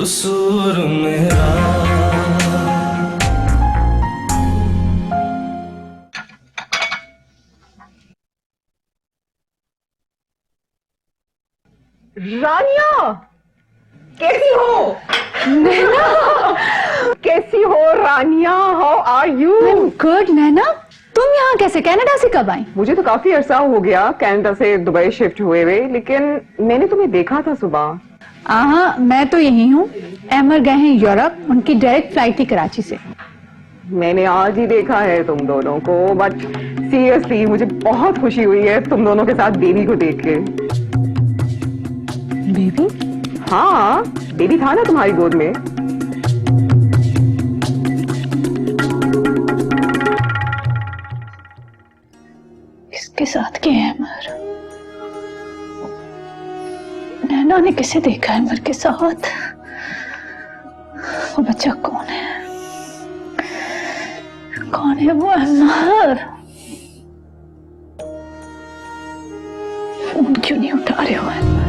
कसूर मेरा। रानिया, कैसी हो? नैना, कैसी हो Rania? How are you? Good. Naina, तुम यहाँ कैसे? कनाडा से कब आई? मुझे तो काफी अरसा हो गया कनाडा से दुबई शिफ्ट हुए हुए, लेकिन मैंने तुम्हें देखा था सुबह। हाँ, मैं तो यही हूँ। अमर गए हैं यूरोप, उनकी डायरेक्ट फ्लाइट थी कराची से। मैंने आज ही देखा है तुम दोनों को, बट सीरियसली मुझे बहुत खुशी हुई है तुम दोनों के साथ बेबी को देख के। बेबी? हाँ, बेबी था ना तुम्हारी गोद में। किसके साथ गए हैं अमर? नैना ने किसे देखा है अमर के साथ? वो बच्चा कौन है? कौन है वो अमर? फोन क्यों नहीं उठा रहे हो अमर?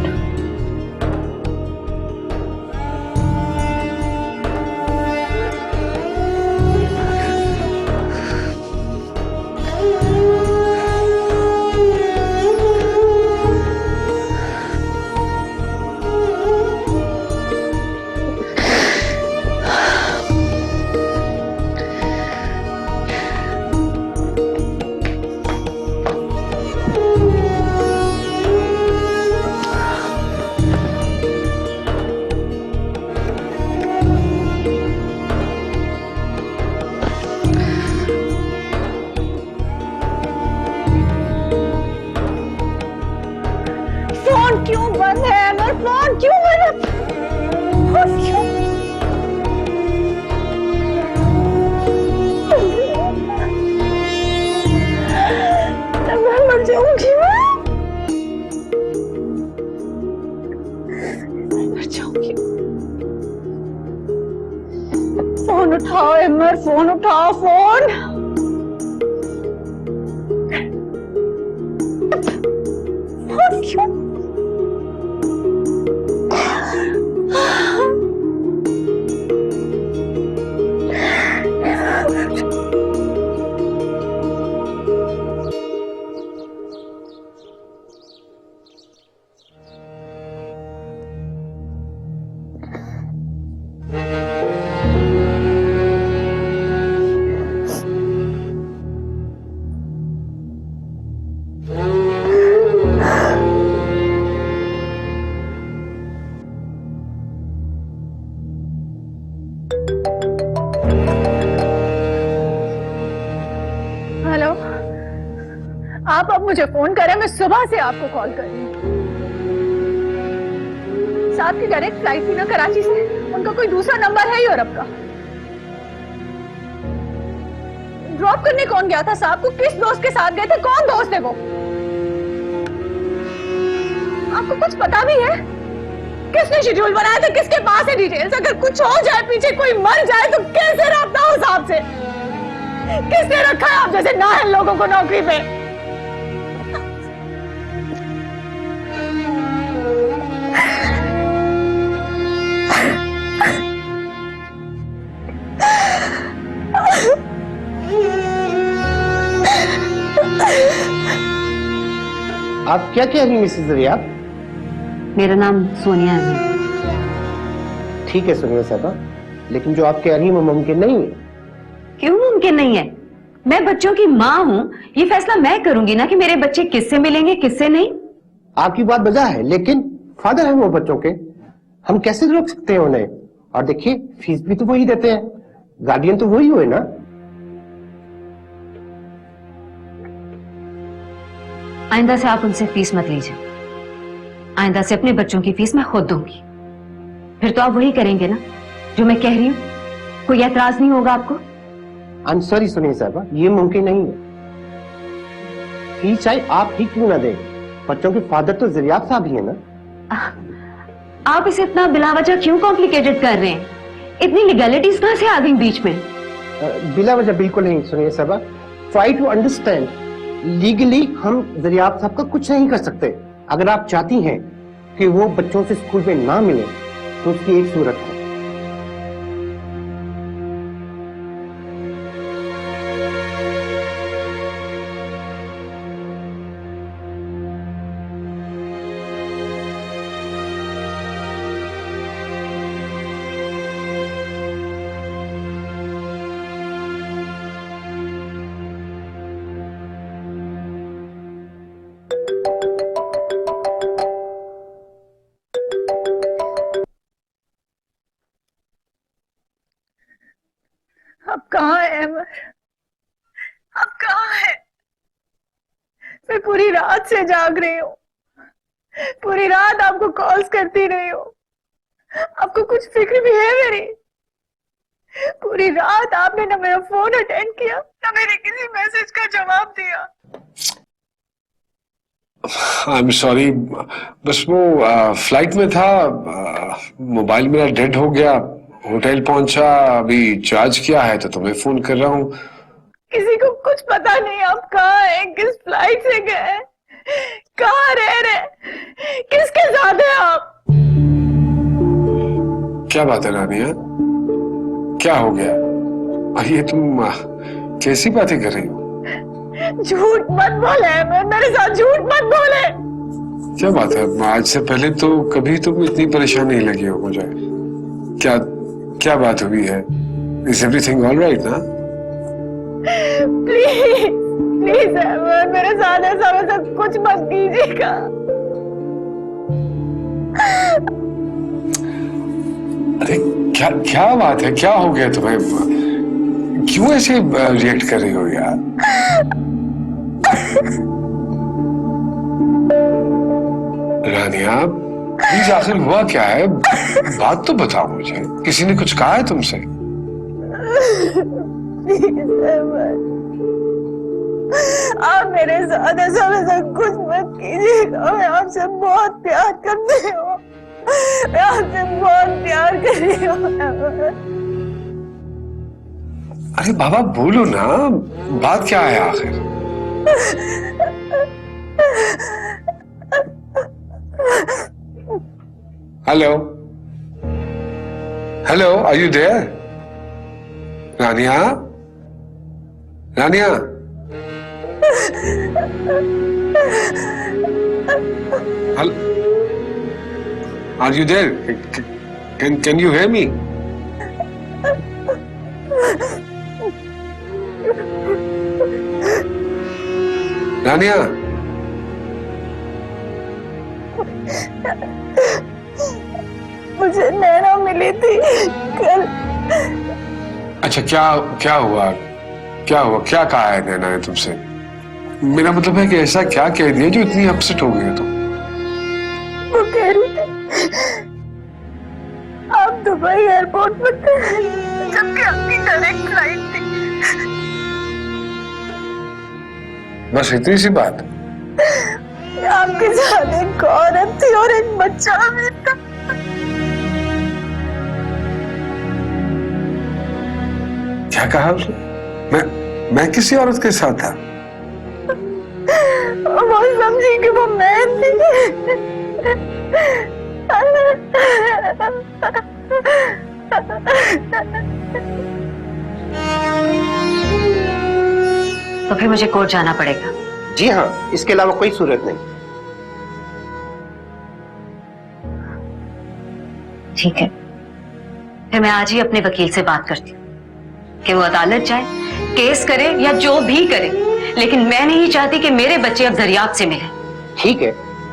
क्यों बंद है अमर? फोन क्यों बंद है? फोन क्यों? मैं मर जाऊंगी, मैं मर जाऊंगी। फोन उठाओ अमर, फोन उठाओ, फोन। फोन क्यों? हेलो, आप अब मुझे फोन करें, मैं सुबह से आपको कॉल कर रही हूँ। साहब की डायरेक्ट फ्लाइट थी ना कराची से, उनका कोई दूसरा नंबर है यूरोप का? ड्रॉप करने कौन गया था साहब को? किस दोस्त के साथ गए थे? कौन दोस्त है वो? आपको कुछ पता भी है? किसने शेड्यूल बनाया था? किसके पास है डिटेल्स? अगर कुछ हो जाए, पीछे कोई मर जाए तो कैसे रखता हो साहब से? किसने रखा है आप जैसे नाहल लोगों को नौकरी पे? आप क्या कह रही मिसेस रिया? मेरा नाम सोनिया है। ठीक है सोनिया साहबा, लेकिन जो आप कह रही हैं वो मुमकिन नहीं है। क्यों मुमकिन नहीं है? मैं बच्चों की माँ हूँ, ये फैसला मैं करूंगी ना कि मेरे बच्चे किससे मिलेंगे किससे नहीं। आपकी बात बजा है, लेकिन फादर हैं वो बच्चों के, हम कैसे रोक सकते हैं उन्हें? और देखिए, फीस भी तो वही देते हैं, गार्डियन तो वही हुए ना। आइंदा से आप उनसे फीस मत लीजिए। आइंदा से अपने बच्चों की फीस मैं खुद दूंगी। फिर तो आप वही करेंगे ना जो मैं कह रही हूँ? कोई एतराज नहीं होगा आपको? आई एम सॉरी सोनिया साहबा, ये मुमकिन नहीं है। फीस चाहे आप ही क्यों ना दें, बच्चों के फादर तो ज़रियाब साहब ही है ना। आप इसे इतना बिला वजह क्यों कॉम्प्लिकेटेड कर रहे हैं? इतनी लीगलिटीज कहां से आ गई बीच में? बिला वजह बिल्कुल नहीं सुनिए साहबा, ट्राई टू अंडरस्टैंड। लीगली हम ज़रियाब साहब का कुछ नहीं कर सकते। अगर आप चाहती हैं कि वो बच्चों से स्कूल में ना मिले तो उसकी एक सूरत है, आप कहाँ हैं अहमद? आप कहाँ हैं? मैं पूरी रात से जाग रही हूँ, पूरी रात आपको कॉल्स करती रही हूँ। आपको कुछ फिक्र भी है मेरी? पूरी रात आपने ना मेरा फोन अटेंड किया, ना मेरे किसी मैसेज का जवाब दिया। आई एम सॉरी, बस वो फ्लाइट में था, मोबाइल मेरा डेड हो गया, होटल पहुंचा, अभी चार्ज किया है तो तुम्हें फोन कर रहा हूँ। किसी को कुछ पता नहीं आप कहाँ हैं, किस फ्लाइट से गए, कहाँ रह रहे, किसके साथ हैं आप? क्या बात है रानिया, क्या हो गया? और ये तुम कैसी बातें कर रही हो? झूठ मत बोले, मेरे साथ झूठ मत बोले। क्या बात है, आज से पहले तो कभी तुम इतनी परेशान नहीं लगी हो मुझे। क्या क्या बात हुई है? इज एवरीथिंग ऑल राइट ना? प्लीज प्लीज मेरे साथ ऐसा वैसा कुछ मत कीजिएगा। अरे क्या क्या बात है, क्या हो गया तुम्हें? क्यों ऐसे रिएक्ट कर रही हो यार? रानिया प्लीज, आखिर हुआ क्या है? बात तो बताओ मुझे, किसी ने कुछ कहा है तुमसे? आप मेरे साथ ऐसा वैसा कुछ मत कीजिएगा। मैं आपसे बहुत प्यार करती हूँ, मैं आपसे बहुत प्यार कर रही हूँ। अरे बाबा बोलो ना, बात क्या है आखिर? Hello hello, are you there? Rania Rania, are you there? Can you hear me? Rania, मुझे नैना मिली थी कल। अच्छा क्या क्या हुआ? क्या हुआ? क्या कहा है नैना ने तुमसे? मेरा मतलब है कि ऐसा क्या कह दिया जो इतनी अपसेट हो गई तुम? वो कह रही थी आप दुबई एयरपोर्ट पर थे, जबकि आपकी डायरेक्ट फ्लाइट थी। बस इतनी सी बात? आपके साथ एक औरत थी और एक बच्चा भी था। क्या कहा उसने? मैं किसी औरत के साथ था? वो समझी कि वो मैं थी। तो फिर मुझे कोर्ट जाना पड़ेगा। जी हाँ, इसके अलावा कोई सूरत नहीं। ठीक है, फिर मैं आज ही अपने वकील से बात करती हूँ कि वो अदालत जाए, केस करे या जो भी करे, लेकिन मैं नहीं चाहती कि मेरे बच्चे अब दरियाब से मिले। ठीक है,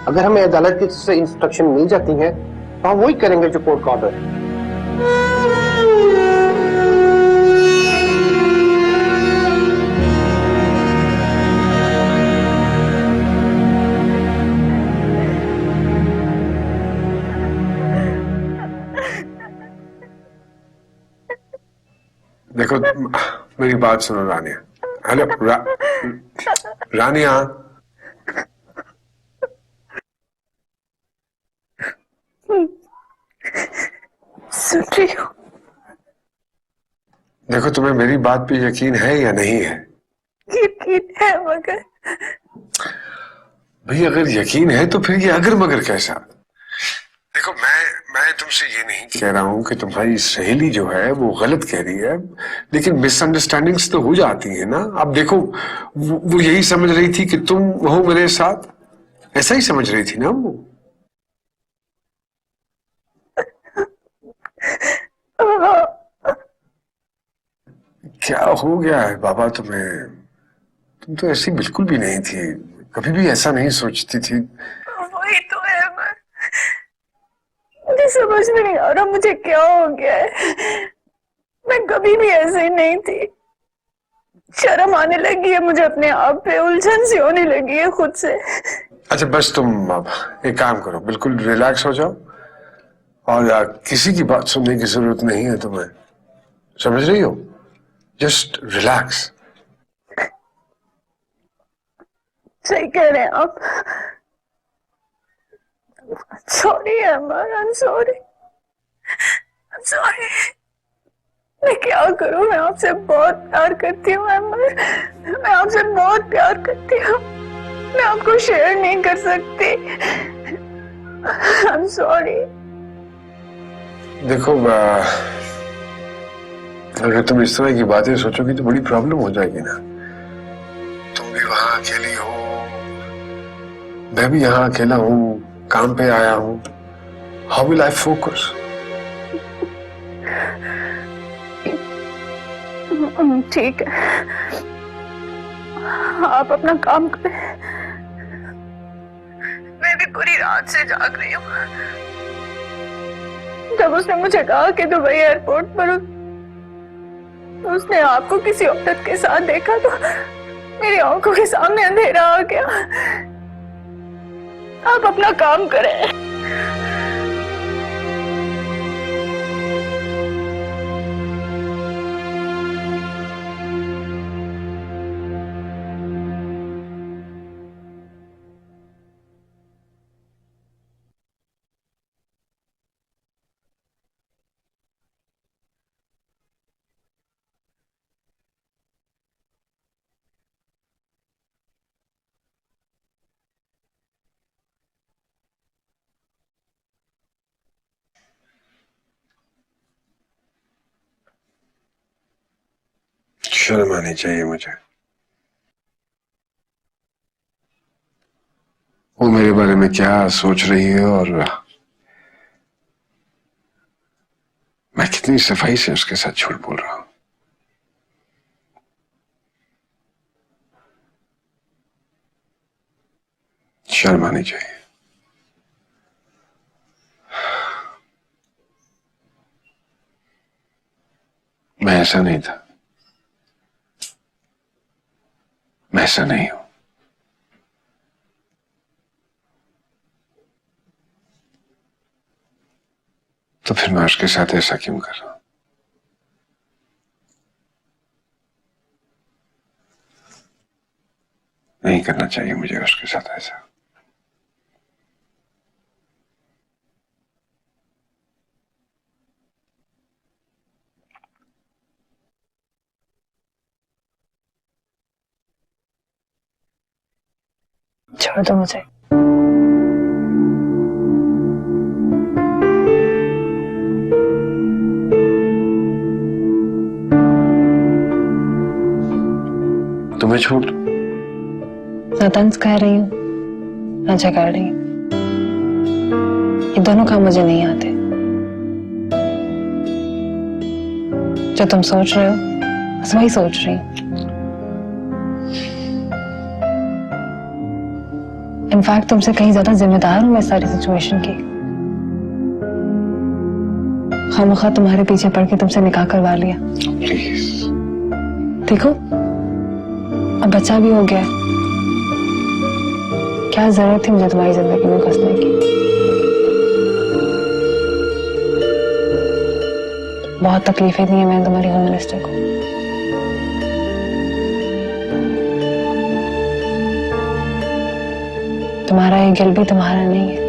अगर हमें अदालत की से इंस्ट्रक्शन मिल जाती है तो हम वही करेंगे जो कोर्ट का ऑर्डर है। देखो मेरी बात सुनो रानिया। हेलो रानिया, सुन रही हूँ। देखो तुम्हें मेरी बात पे यकीन है या नहीं है? यकीन है, मगर भाई अगर यकीन है तो फिर ये अगर मगर कैसा? देखो मैं तुमसे ये नहीं कह रहा हूं कि तुम्हारी सहेली जो है वो गलत कह रही है, लेकिन मिसअंडरस्टैंडिंग्स तो हो जाती है ना। अब देखो वो यही समझ रही थी कि तुम हो मेरे साथ, ऐसा ही समझ रही थी ना वो। क्या हो गया है बाबा तुम्हें? तुम तो ऐसी बिल्कुल भी नहीं थी, कभी भी ऐसा नहीं सोचती थी। वही तो है, मुझे समझ में नहीं आ रहा मुझे क्या हो गया है। मैं कभी भी ऐसी नहीं थी। शर्म आने लगी है मुझे अपने आप पे, उलझन सी होने लगी है खुद से। अच्छा बस तुम अब एक काम करो, बिल्कुल रिलैक्स हो जाओ और किसी की बात सुनने की जरूरत नहीं है तुम्हें, समझ रही हो? Just relax. सही कह रहे हैं आप। Sorry Amar, I am sorry, I am sorry. मैं क्या करूं, मैं आपसे बहुत प्यार करती हूँ अमर, मैं आपसे बहुत प्यार करती हूँ, मैं आपको शेयर नहीं कर सकती। I am sorry. देखो अगर तुम इस तरह की बातें सोचोगी तो बड़ी प्रॉब्लम हो जाएगी ना। तुम भी वहां अकेली हो, मैं भी यहाँ अकेला हूँ, काम पे आया हूँ। How will I focus? ठीक है, आप अपना काम करें, मैं भी पूरी रात से जाग रही हूँ। जब उसने मुझे कहा कि दुबई एयरपोर्ट पर उसने आपको किसी औरत के साथ देखा तो मेरी आंखों के सामने अंधेरा आ गया। आप अपना काम करें। शर्म आनी चाहिए मुझे। वो मेरे बारे में क्या सोच रही है और मैं कितनी सफाई से उसके साथ झूठ बोल रहा हूं। शर्म आनी चाहिए। मैं ऐसा नहीं था, मैं ऐसा नहीं हूं। तो फिर मैं उसके साथ ऐसा क्यों कर रहा हूं? नहीं करना चाहिए मुझे उसके साथ ऐसा। छोड़ दो मुझे। तुम्हें छोड़ दूं? ना तंज कह रही हूँ ना झगड़ रही हूँ, ये दोनों काम मुझे नहीं आते। जो तुम सोच रहे हो बस वही सोच रही हूँ। इनफैक्ट तुमसे कहीं ज्यादा जिम्मेदार हूं मैं सारी सिचुएशन की। खामखा तुम्हारे पीछे पड़ के तुमसे निकाह करवा लिया। प्लीज। देखो अब बच्चा भी हो गया, क्या जरूरत थी मुझे तुम्हारी जिंदगी में घुसने की। बहुत तकलीफें दी है मैंने तुम्हारी होम मिनिस्टर को। तुम्हारा ये गिल भी तुम्हारा नहीं है।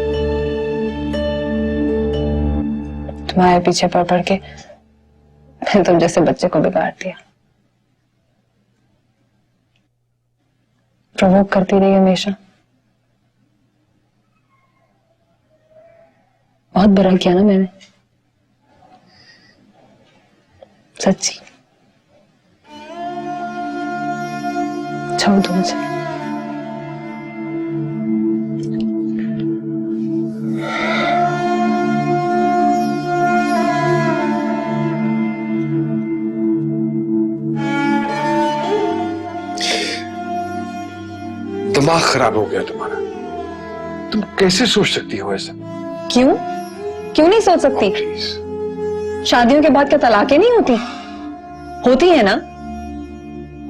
तुम्हारे पीछे पड़ पड़ के मैंने तुम जैसे बच्चे को बिगाड़ दिया। प्रोवोक करती रही हमेशा। बहुत बुरा किया ना मैंने, सच्ची। छोड़ दो मुझे। दिमाग खराब हो गया तुम्हारा। तुम कैसे सोच सकती हो ऐसा? क्यों क्यों नहीं सोच सकती? शादियों के बाद क्या तलाकें नहीं होती? होती है ना,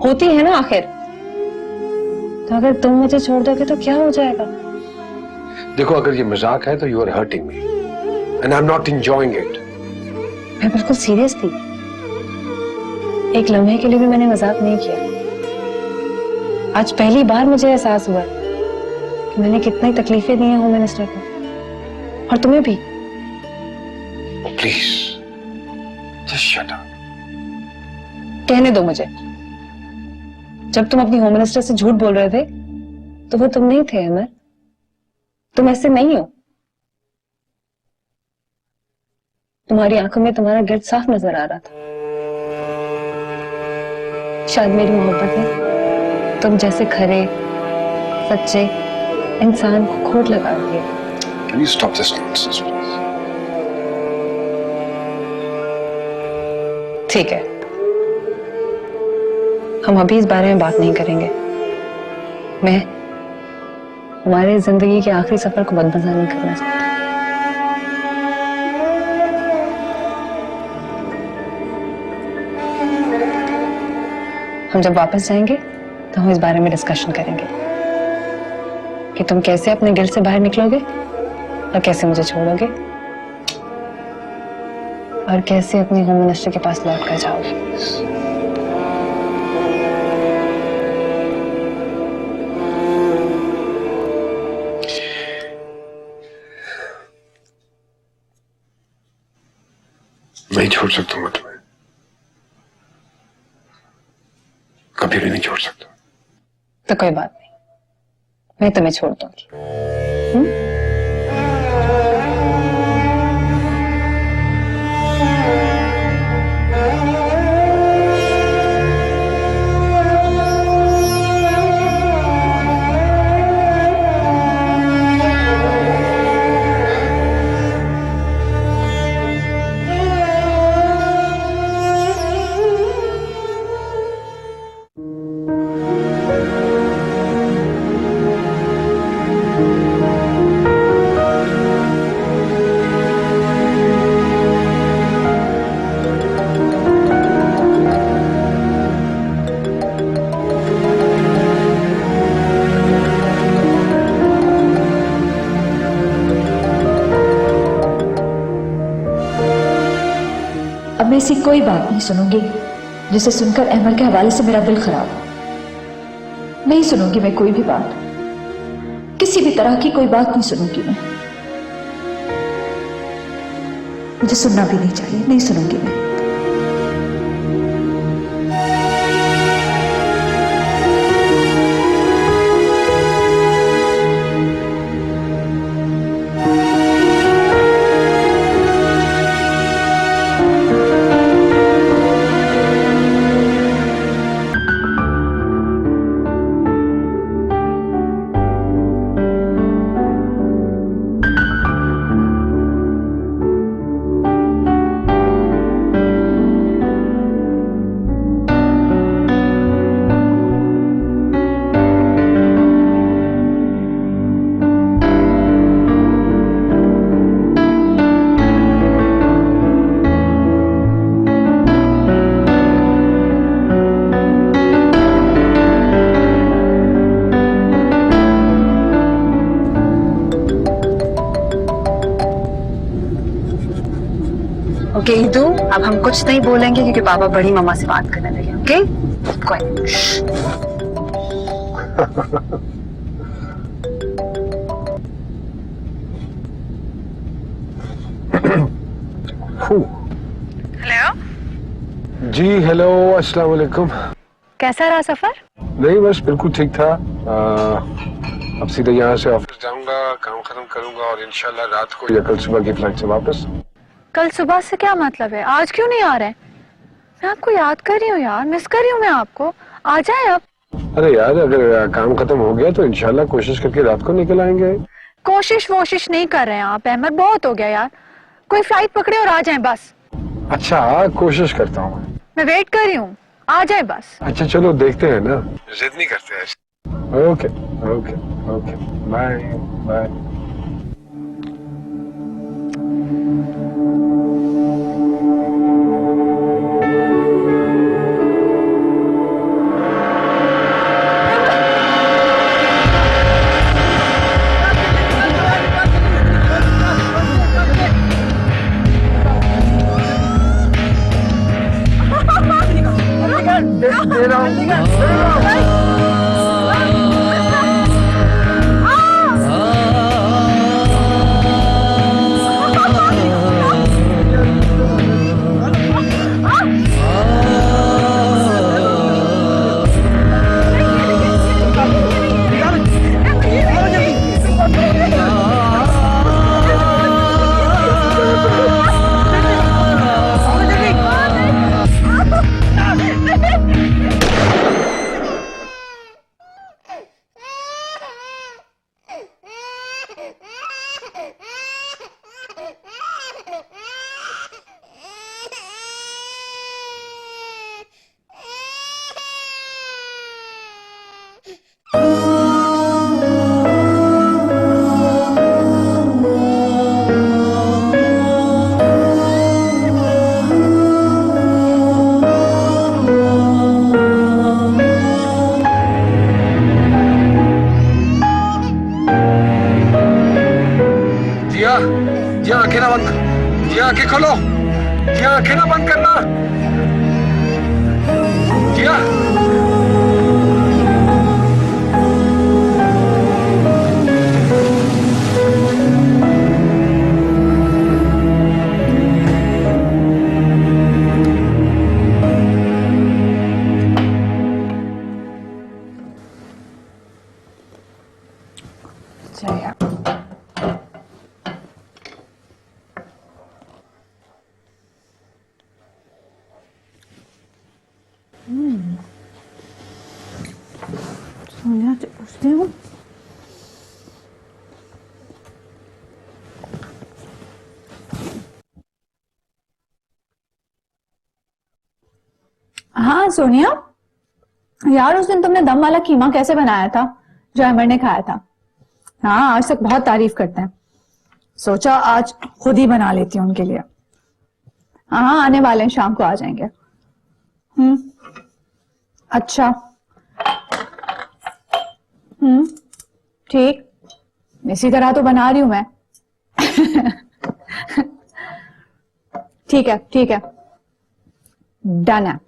होती है ना आखिर। तो अगर तुम मुझे छोड़ दोगे तो क्या हो जाएगा? देखो, अगर ये मजाक है तो you are hurting me and I am not enjoying it. मैं बिल्कुल सीरियस थी। एक लम्हे के लिए भी मैंने मजाक नहीं किया। आज पहली बार मुझे एहसास हुआ कि मैंने कितनी तकलीफें दी हैं होम मिनिस्टर को, और तुम्हें भी। Please just shut up. कहने दो मुझे, जब तुम अपनी होम मिनिस्टर से झूठ बोल रहे थे तो वो तुम नहीं थे अमर। तुम ऐसे नहीं हो। तुम्हारी आंखों में तुम्हारा गिल्ट साफ नजर आ रहा था। शायद मेरी मोहब्बत ने तुम जैसे खरे सच्चे इंसान को खोट लगा दी है। Can you stop this nonsense, please? ठीक है, हम अभी इस बारे में बात नहीं करेंगे। मैं हमारे जिंदगी के आखिरी सफर को बदमजा नहीं करना चाहती। हम जब वापस जाएंगे तो हम इस बारे में डिस्कशन करेंगे कि तुम कैसे अपने गिल्ट से बाहर निकलोगे और कैसे मुझे छोड़ोगे और कैसे अपनी होम मिनिस्टर के पास लौट कर जाओगे। नहीं छोड़ सकता मैं तुम्हें, कभी भी नहीं छोड़ सकता। तो कोई बात नहीं, मैं तुम्हें छोड़ दूंगी। अब मैं ऐसी कोई बात नहीं सुनूंगी जिसे सुनकर अहमद के हवाले से मेरा दिल खराब हो। नहीं सुनूंगी मैं कोई भी बात, किसी भी तरह की कोई बात नहीं सुनूंगी मैं। मुझे सुनना भी नहीं चाहिए, नहीं सुनूंगी मैं। ओके ईदू, अब हम कुछ नहीं बोलेंगे क्योंकि पापा बड़ी मामा से बात करने लगे। ओके कोई हेलो जी हेलो, अस्सलाम वालेकुम। कैसा रहा सफर? नहीं बस बिल्कुल ठीक था। अब सीधे यहाँ से ऑफिस जाऊंगा, काम खत्म करूंगा और इंशाल्लाह रात को या कल सुबह की फ्लाइट से वापस। कल सुबह से क्या मतलब है? आज क्यों नहीं आ रहे? मैं आपको याद कर रही हूँ यार, मिस कर रही हूँ मैं आपको। आ जाए अब। अरे यार, अगर काम खत्म हो गया तो इंशाल्लाह कोशिश करके रात को निकल आएंगे। कोशिश वोशिश नहीं कर रहे हैं आप अहमद, बहुत हो गया यार। कोई फ्लाइट पकड़े और आ जाए बस। अच्छा, कोशिश करता हूँ। मैं वेट कर रही हूँ, आ जाए बस। अच्छा चलो देखते हैं ना, जिद नहीं करते हैं। Okay okay okay, bye bye. दे रहा हूँ। जिया आंखें ना बंद, जिया आंखें खोलो, जिया आंखें ना बंद करना, जिया। सोनिया से पूछती हूँ। हाँ सोनिया, यार उस दिन तुमने दम वाला कीमा कैसे बनाया था जो अमर ने खाया था? हाँ, आज तक बहुत तारीफ करते हैं। सोचा आज खुद ही बना लेती हूँ उनके लिए। हाँ, आने वाले हैं, शाम को आ जाएंगे। अच्छा। ठीक, इसी तरह तो बना रही हूं मैं। ठीक है, ठीक है, डन है।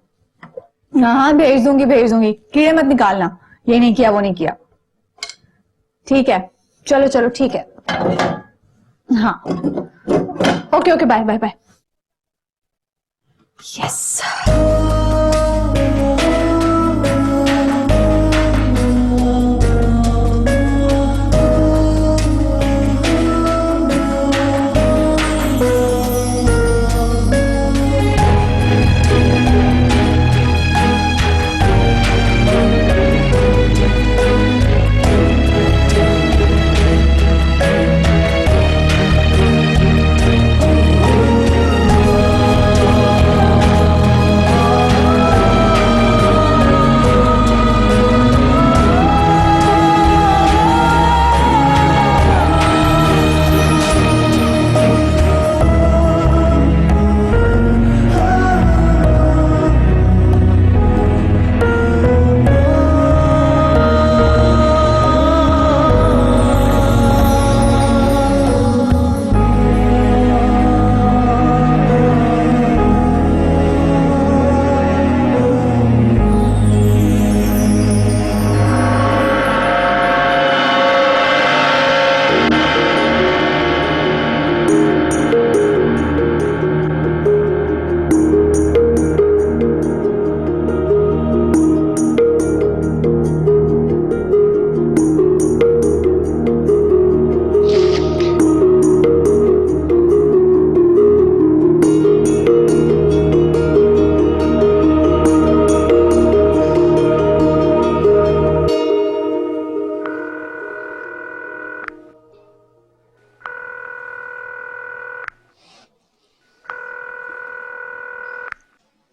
हाँ, भेज दूंगी, कीड़े मत निकालना, ये नहीं किया वो नहीं किया। ठीक है, चलो चलो ठीक है। हाँ, okay okay, bye bye bye. Yes.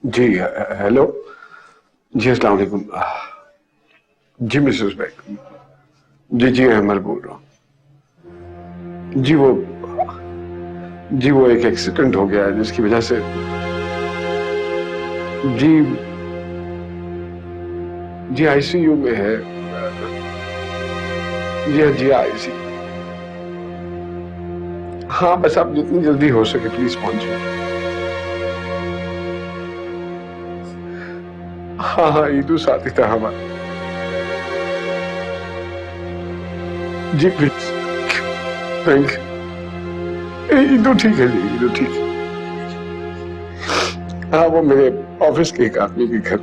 जी हेलो, जी अस्सलाम वालेकुम। जी मिसेस बेग, जी अहमद बोल रहा हूँ। जी वो एक एक्सीडेंट हो गया है जिसकी वजह से जी आईसीयू में है। जी आईसीयू। हाँ, बस आप जितनी जल्दी हो सके प्लीज पहुंचिए। हाँ हाँ, ईदू साथ ही था हमारा। जी प्लीज, थैंक यू। ईदू ठीक है जी, ईदू ठीक है। हाँ, वो मेरे ऑफिस के एक आदमी के घर।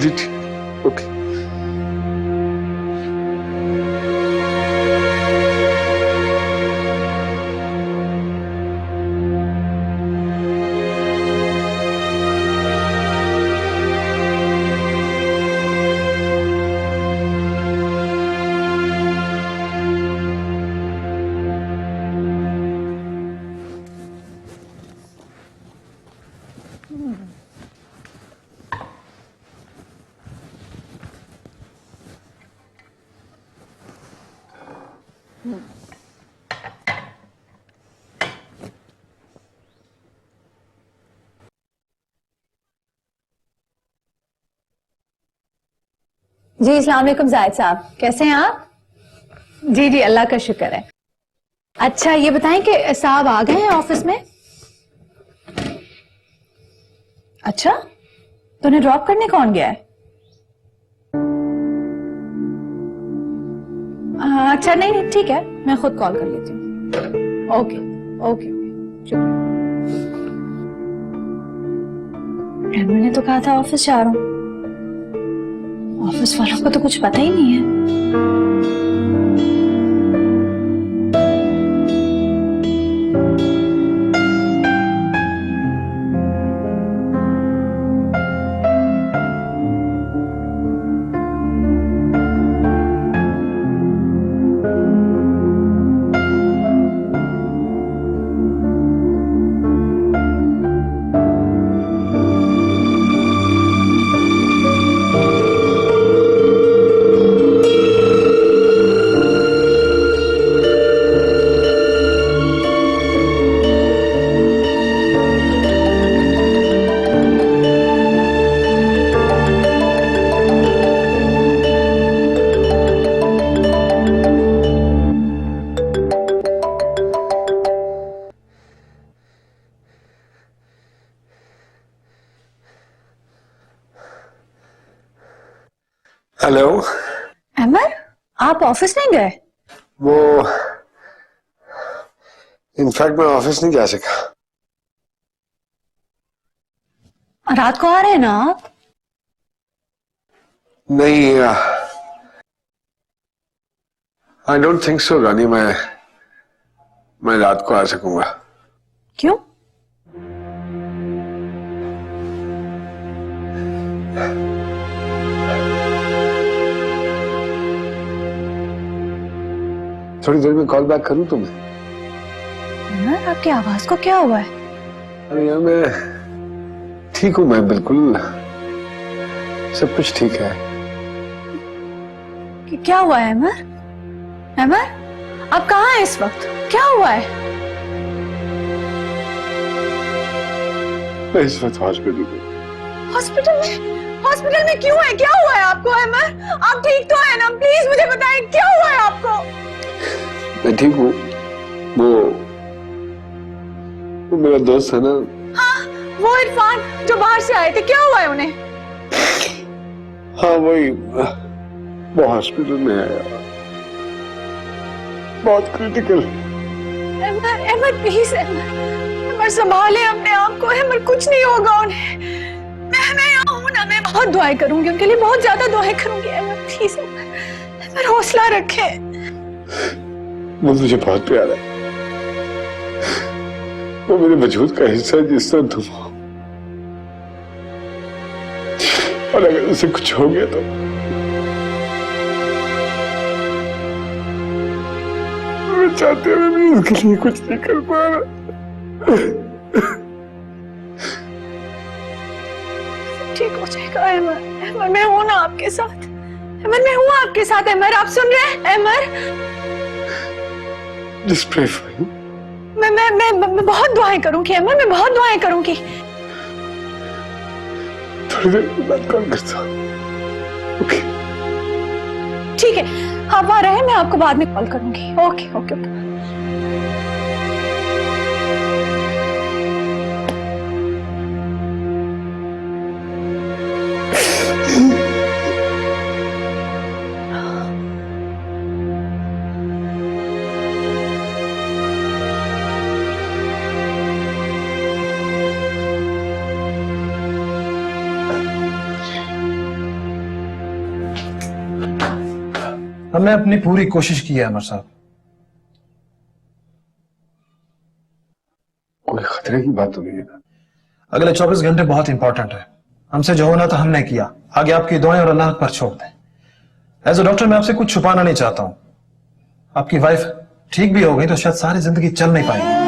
जी ठीक, ओके। जी अस्सलाम वालेकुम जाहिद साहब, कैसे हैं आप? जी जी अल्लाह का शुक्र है। अच्छा ये बताएं कि साहब आ गए हैं ऑफिस में? अच्छा, तो उन्हें ड्रॉप करने कौन गया है? अच्छा नहीं नहीं ठीक है, मैं खुद कॉल कर लेती हूँ। ओके ओके शुक्रिया। मैंने तो कहा था ऑफिस जा रहा हूँ, ऑफिस वालों को तो कुछ पता ही नहीं है। हेलो। अमर, आप ऑफिस नहीं गए? वो इनफैक्ट मैं ऑफिस नहीं जा सका। रात को आ रहे हैं ना आप? नहीं, आई डोंट थिंक सो रानी, मैं रात को आ सकूंगा। क्यों? थोड़ी देर में कॉल बैक करूं तुम्हें? अमर, आपकी आवाज को क्या हुआ है? अरे यार, मैं ठीक हूं, मैं बिल्कुल सब कुछ ठीक है। क्या हुआ है अमर? अमर, आप कहाँ हैं इस वक्त? क्या हुआ है? मैं इस वक्त हॉस्पिटल में। हॉस्पिटल में क्यों है? क्या हुआ है आपको अमर? आप ठीक तो है ना? प्लीज मुझे बताएं क्या हुआ है आपको? मैं ठीक हूँ। वो मेरा दोस्त है ना। हाँ, वो इरफान जो बाहर से आए थे, क्या हुआ है उन्हें? हाँ वही, वो हॉस्पिटल में है, बहुत क्रिटिकल। अमर प्लीज, अमर संभाले अपने आप को। अमर कुछ नहीं होगा उन्हें। मैं यहाँ हूँ ना, मैं बहुत दुआएं करूंगी उनके लिए, बहुत ज्यादा दुआएं करूंगी। अमर प्लीज, अमर हौसला रखे। वो मुझे बहुत प्यारा है, वो मेरे वजूद का हिस्सा है जिस तरह तुम हो। और अगर उसे कुछ हो गया तो मैं चाहते हुए भी उसके लिए कुछ नहीं कर पा रहा। ठीक हो जाएगा अमर। अमर मैं हूं ना आपके साथ। अमर मैं हूं आपके साथ। अमर आप सुन रहे हैं? अमर Just pray for him. मैं बहुत दुआएं करूंगी अमर, मैं बहुत दुआएं करूंगी। थोड़ी देर के बाद कॉल करता हूँ। ओके ठीक है, आप आ रहे हैं, मैं आपको बाद में कॉल करूंगी। Okay okay. हमने अपनी पूरी कोशिश की है अमर साहब। कोई खतरे की बात तो नहीं है ना? अगले 24 घंटे बहुत इंपॉर्टेंट है। हमसे जो होना था हमने किया, आगे आपकी दुआएं और अल्लाह पर छोड़ दें। एज ए डॉक्टर मैं आपसे कुछ छुपाना नहीं चाहता हूं। आपकी वाइफ ठीक भी हो गई तो शायद सारी जिंदगी चल नहीं पाएगी।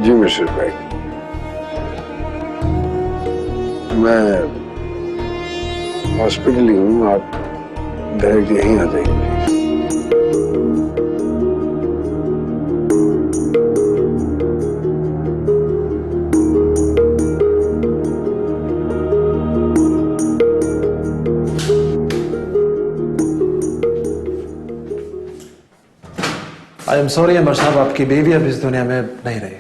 जी मिस्टर भाई, मैं हॉस्पिटल ही हूँ, आप डायरेक्ट यहीं आ जाइए। आई एम सॉरी अमर साहब, आपकी बेबी अब इस दुनिया में नहीं रही।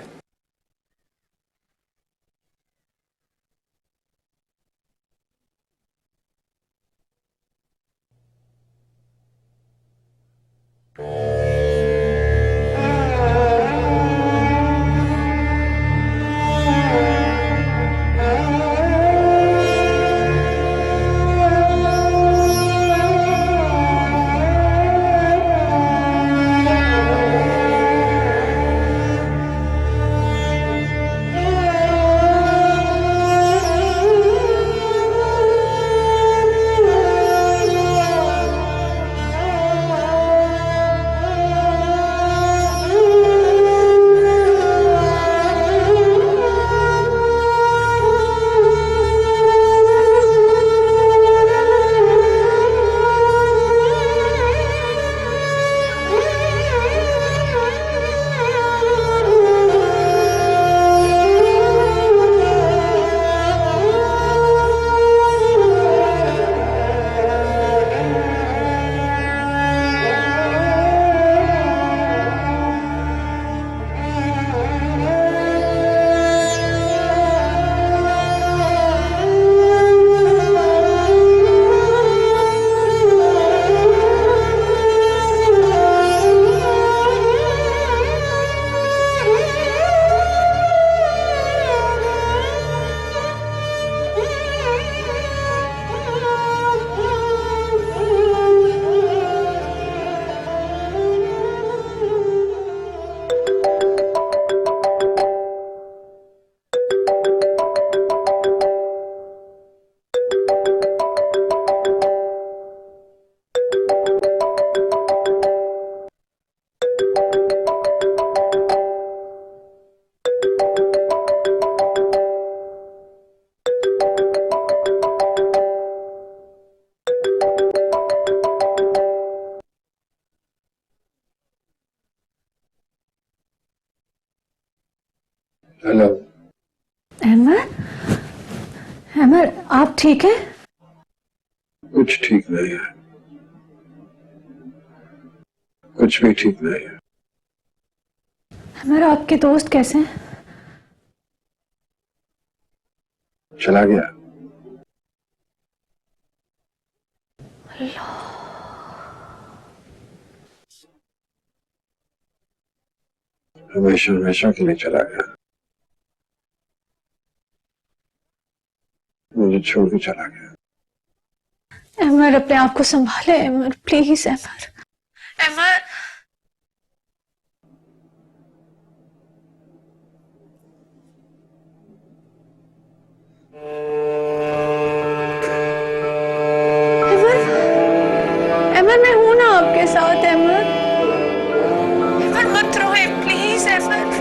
हेलो। अहमद, अहमद आप ठीक है? कुछ ठीक नहीं है, कुछ भी ठीक नहीं है। अहमद आपके दोस्त कैसे हैं? चला गया। हमेशा हमेशा के लिए चला गया, मुझे छोड़ के चला गया। अहमद अपने आप को संभाले अहमद, प्लीज अहमद। अहमद अहमद मैं हूं ना आपके साथ अहमद। अहमद मत रोए प्लीज अहमद।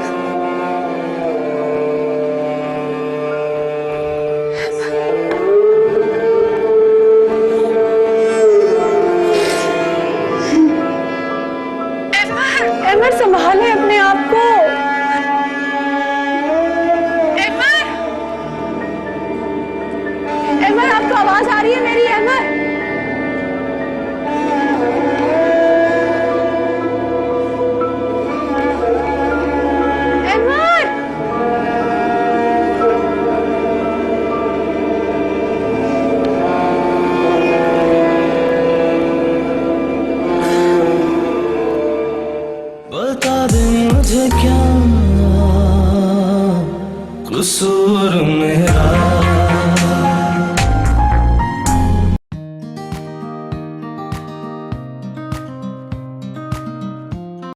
अहमद संभाले अपने आप को। अहमद, अहमद आपको आवाज आ रही है मेरी? अहमद, अहमद, बता दे मुझे क्या कसूर मेरा